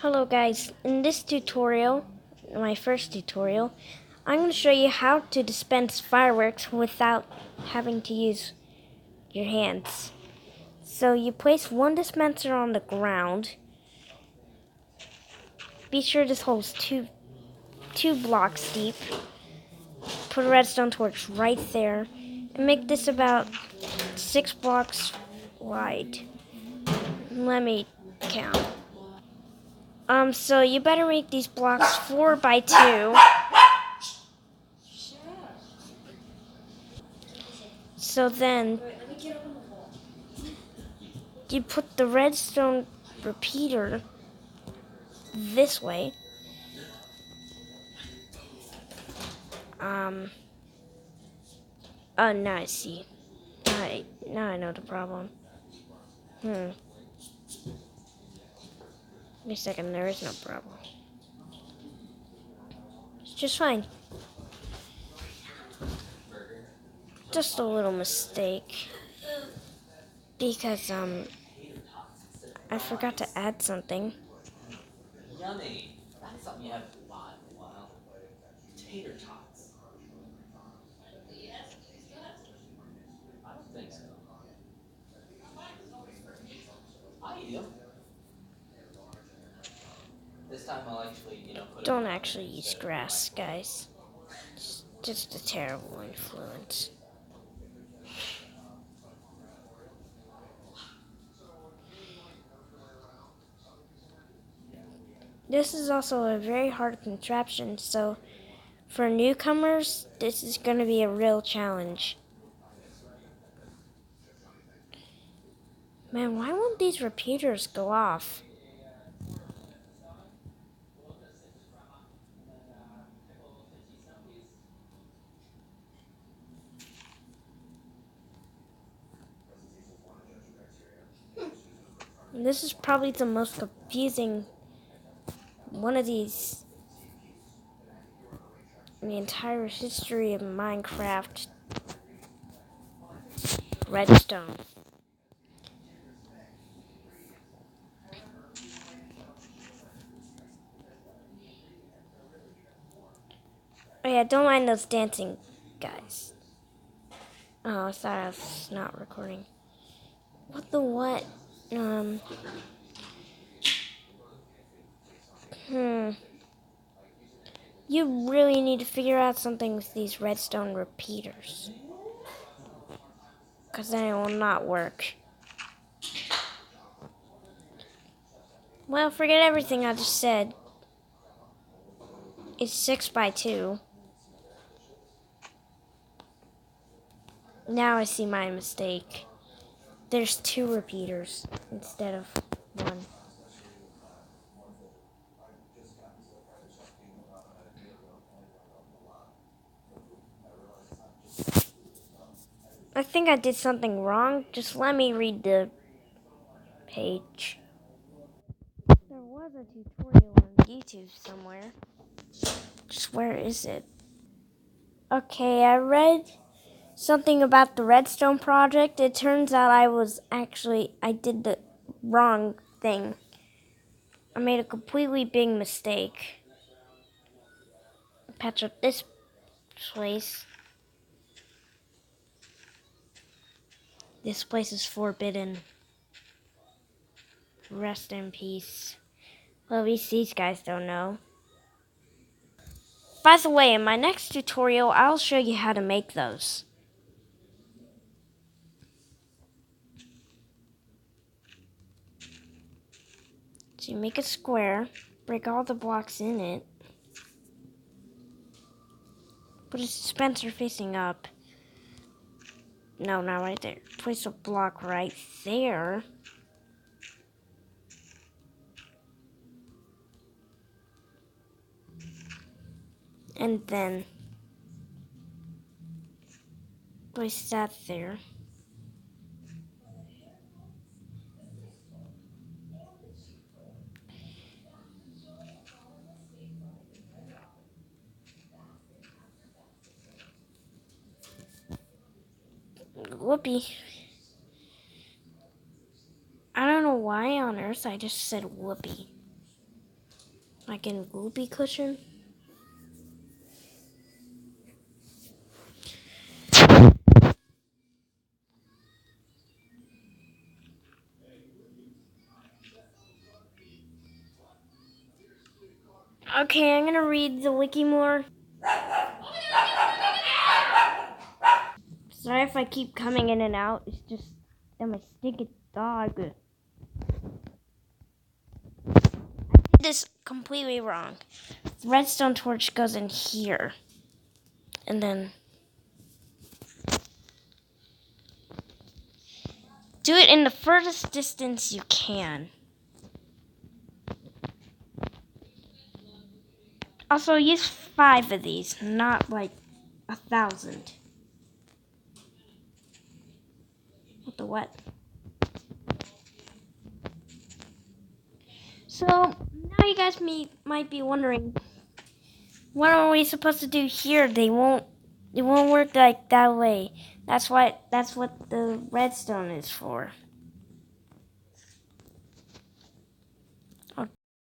Hello guys, in this tutorial, my first tutorial, I'm going to show you how to dispense fireworks without having to use your hands. So you place one dispenser on the ground. Be sure this hole's two blocks deep. Put a redstone torch right there and make this about 6 blocks wide. Let me count. So you better make these blocks 4 by 2. So then you put the redstone repeater this way. Now I see. Now I know the problem. Wait a second, there is no problem. It's just fine. Just a little mistake. Because, I forgot to add something. Yummy. That's something you haven't bought in a while. Tater tots. I don't think so. I eat them. This time I'll actually, put them Don't in actually use grass, guys. It's just a terrible influence. This is also a very hard contraption, so for newcomers, this is going to be a real challenge. Man, why won't these repeaters go off? And this is probably the most confusing one of these in the entire history of Minecraft redstone. Oh yeah, don't mind those dancing guys. Oh, I thought I was not recording. What the what? You really need to figure out something with these redstone repeaters. Because then it will not work. Well, forget everything I just said. It's 6 by 2. Now I see my mistake. There's 2 repeaters instead of 1. I think I did something wrong. Just let me read the page. There was a tutorial on YouTube somewhere. Just where is it? Okay, I read something about the Redstone project. It turns out I did the wrong thing. I made a completely big mistake. Patch up this place. This place is forbidden. Rest in peace. Well, at least these guys don't know. By the way, in my next tutorial, I'll show you how to make those. So you make a square, break all the blocks in it, put a dispenser facing up. No, not right there. Place a block right there. And then place that there. Whoopee. I don't know why on earth I just said whoopee. Like in whoopee cushion. Okay, I'm gonna read the wiki more. Sorry if I keep coming in and out. It's just that my stinking dog. I did this completely wrong. The redstone torch goes in here. And then do it in the furthest distance you can. Also, use 5 of these, not like 1,000. What the what? So, now you guys might be wondering, what are we supposed to do here? It won't work like that way. That's what the redstone is for.